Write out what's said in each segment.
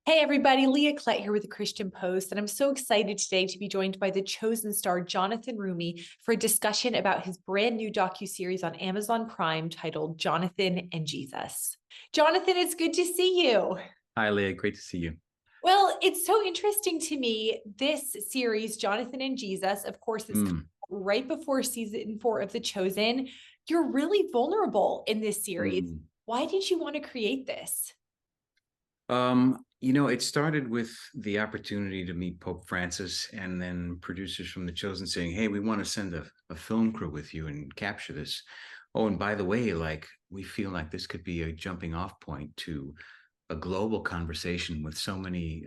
Hey everybody, Leah Klett here with the Christian Post, and I'm so excited today to be joined by the chosen star Jonathan Roumie for a discussion about his brand new docuseries on Amazon Prime titled Jonathan and Jesus. Jonathan, it's good to see you. Hi, Leah. Great to see you. Well, it's so interesting to me, this series, Jonathan and Jesus, of course, it's Mm, right before season 4 of The Chosen. You're really vulnerable in this series. mm. Why did you want to create this? It started with the opportunity to meet Pope Francis and then producers from The Chosen saying, hey, we want to send a film crew with you and capture this. Oh, and by the way, we feel like this could be a jumping off point to a global conversation with so many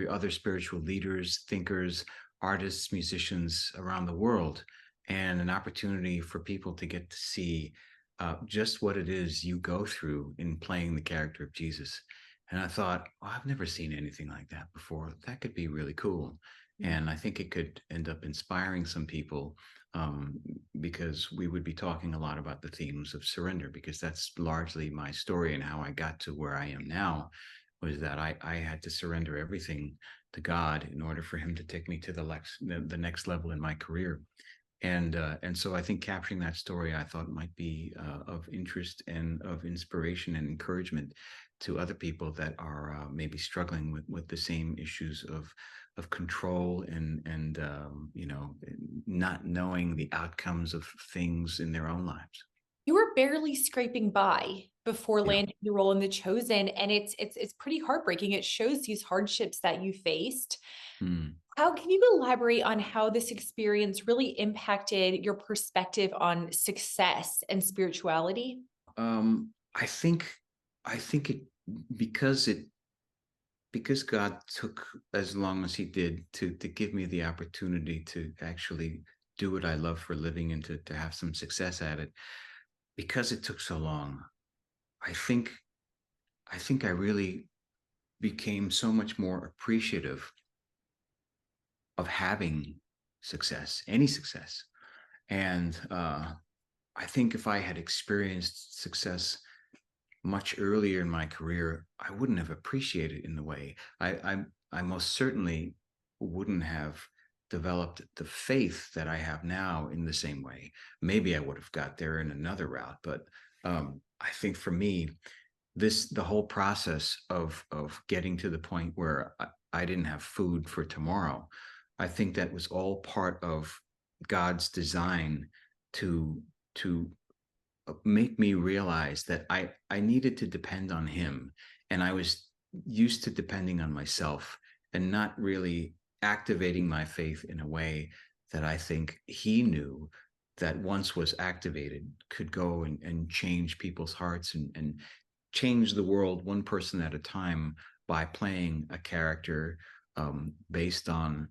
other spiritual leaders, thinkers, artists, musicians around the world, and an opportunity for people to get to see just what it is you go through in playing the character of Jesus. And I thought, well, I've never seen anything like that before. That could be really cool. And I think it could end up inspiring some people um, because we would be talking a lot about the themes of surrender, because that's largely my story and how I got to where I am now, was that I had to surrender everything to God in order for him to take me to the next level in my career. And so I think capturing that story, I thought, might be of interest and of inspiration and encouragement to other people that are maybe struggling with the same issues of control and not knowing the outcomes of things in their own lives. You were barely scraping by before Yeah. landing the role in The Chosen, and it's pretty heartbreaking. It shows these hardships that you faced. Hmm. How can you elaborate on how this experience really impacted your perspective on success and spirituality? I think it because it because God took as long as he did to give me the opportunity to actually do what I love for a living and to have some success at it. Because it took so long, I think I really became so much more appreciative of having success, any success. And I think if I had experienced success much earlier in my career, I wouldn't have appreciated it in the way I most certainly wouldn't have developed the faith that I have now in the same way. Maybe I would have got there in another route, but I think for me, the whole process of getting to the point where I didn't have food for tomorrow, I think that was all part of God's design to to make me realize that I needed to depend on him, and I was used to depending on myself and not really activating my faith in a way that I think he knew that once was activated could go and change people's hearts and change the world one person at a time by playing a character based on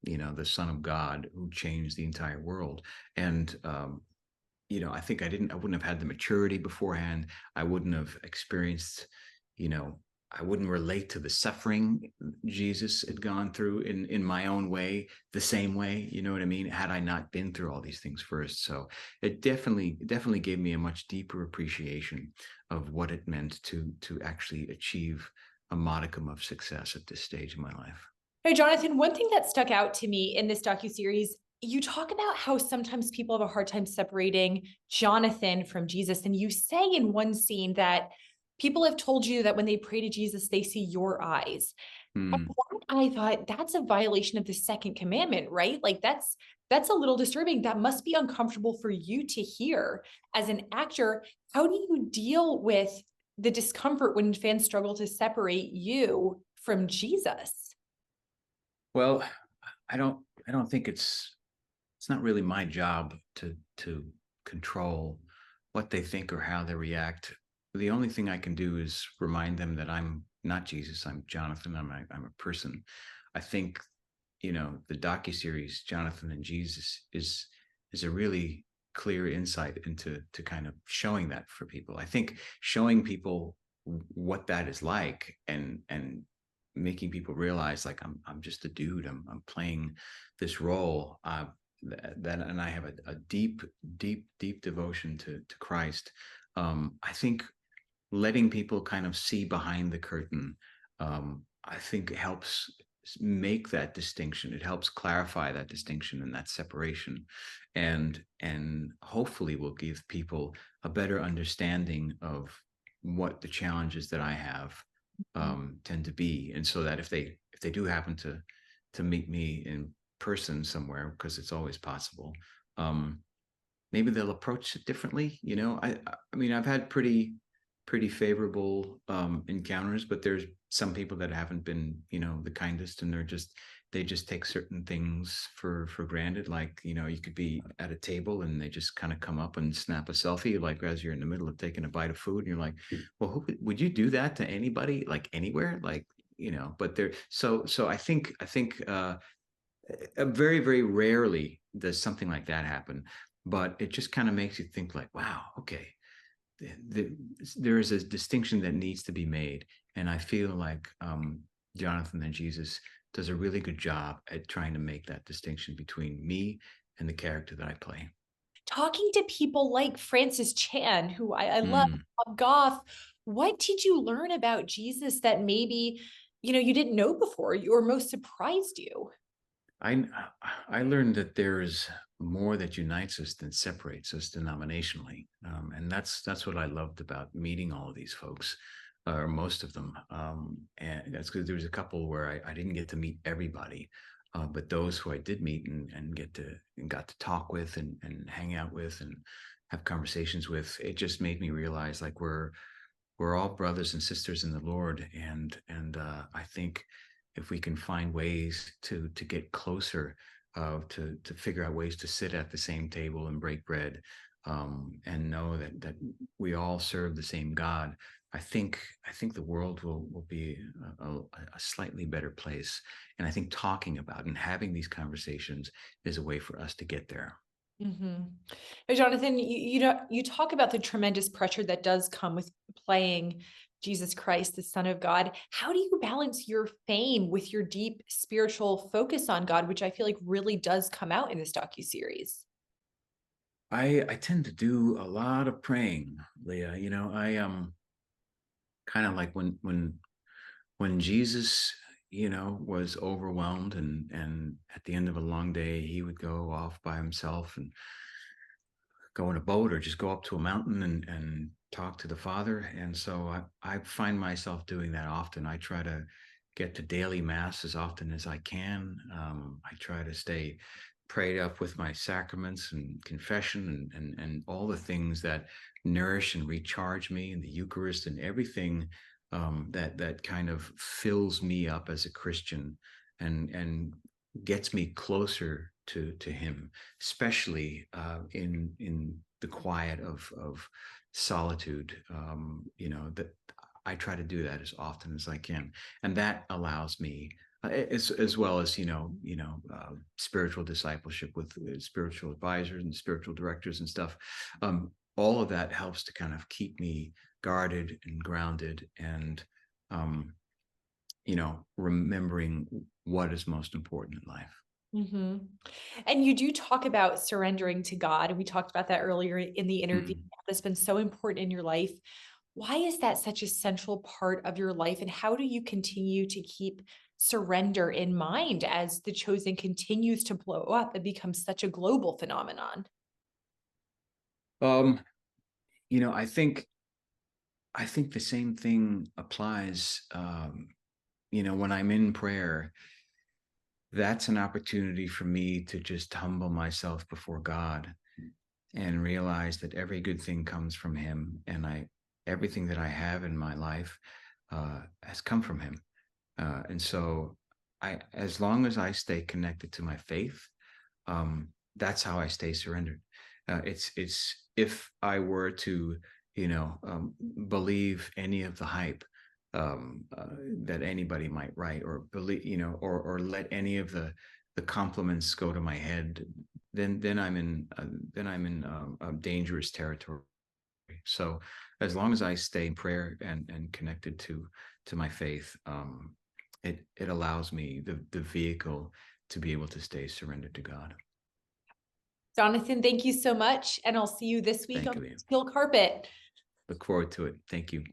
the Son of God who changed the entire world. And I think I wouldn't have had the maturity beforehand. I wouldn't have experienced, you know, I wouldn't relate to the suffering Jesus had gone through in my own way, the same way, you know what I mean, had I not been through all these things first. So it definitely gave me a much deeper appreciation of what it meant to actually achieve a modicum of success at this stage in my life. Hey, Jonathan, one thing that stuck out to me in this docuseries, you talk about how sometimes people have a hard time separating Jonathan from Jesus. And you say in one scene that people have told you that when they pray to Jesus, they see your eyes. And Hmm. that, I thought that's a violation of the second commandment, right? Like that's a little disturbing. That must be uncomfortable for you to hear as an actor. How do you deal with the discomfort when fans struggle to separate you from Jesus? Well, I don't think it's not really my job to control what they think or how they react. The only thing I can do is remind them that I'm not Jesus. I'm Jonathan. I'm a person. I think the docuseries Jonathan and Jesus is a really clear insight into to kind of showing that for people. I think showing people what that is like and making people realize, like, I'm just a dude. I'm playing this role. That and I have a deep devotion to Christ. I think letting people kind of see behind the curtain I think helps make that distinction. It helps clarify that distinction and that separation, and hopefully will give people a better understanding of what the challenges that I have Mhm. tend to be, and so that if they do happen to meet me in person somewhere, because it's always possible, um, maybe they'll approach it differently. I mean, I've had pretty favorable encounters, but there's some people that haven't been, the kindest, and they just take certain things for granted. Like, you could be at a table and they just kind of come up and snap a selfie, like as you're in the middle of taking a bite of food, and you're like, well, would you do that to anybody, like anywhere, like, but they're so I think very, very rarely does something like that happen, but it just kind of makes you think, like, wow, okay, there is a distinction that needs to be made, and I feel like Jonathan and Jesus does a really good job at trying to make that distinction between me and the character that I play. Talking to people like Francis Chan, who I love, Mm. Bob Goff, what did you learn about Jesus that maybe, you didn't know before, or most surprised you? I I learned that there's more that unites us than separates us denominationally, and that's what I loved about meeting all of these folks, or most of them. And that's because there was a couple where I didn't get to meet everybody, but those who I did meet and got to talk with and hang out with and have conversations with, it just made me realize, like, we're all brothers and sisters in the Lord, and I think if we can find ways to get closer, to figure out ways to sit at the same table and break bread, and know that we all serve the same God, I think the world will be a slightly better place, and I think talking about and having these conversations is a way for us to get there. Mhm. Jonathan, you talk about the tremendous pressure that does come with playing Jesus Christ, the Son of God. How do you balance your fame with your deep spiritual focus on God, which I feel like really does come out in this docuseries? I tend to do a lot of praying, Leah. I kind of like when Jesus, was overwhelmed, and at the end of a long day, he would go off by himself and go in a boat or just go up to a mountain and talk to the Father. And so I find myself doing that often. I try to get to daily mass as often as I can. I try to stay prayed up with my sacraments and confession, and all the things that nourish and recharge me, and the Eucharist and everything, that kind of fills me up as a Christian, and gets me closer to Him, especially in the quiet of solitude. That I try to do that as often as I can, and that allows me, as well as, spiritual discipleship with spiritual advisors and spiritual directors and stuff. All of that helps to kind of keep me guarded and grounded, and um, remembering what is most important in life. Mhm. And you do talk about surrendering to God, and we talked about that earlier in the interview. Mm. That's been so important in your life. Why is that such a central part of your life, and how do you continue to keep surrender in mind as The Chosen continues to blow up and become such a global phenomenon? Um, you know, I think the same thing applies. When I'm in prayer, that's an opportunity for me to just humble myself before God and realize that every good thing comes from Him, and everything that I have in my life has come from Him. And so, as long as I stay connected to my faith, that's how I stay surrendered. It's if I were to, believe any of the hype, that anybody might write, or believe, or let any of the compliments go to my head, then I'm in dangerous territory. So as long as I stay in prayer and connected to my faith, it allows me the vehicle to be able to stay surrendered to God. Jonathan, thank you so much, and I'll see you this week on Thank the you, Ian. steel carpet. Look forward to it. Thank you.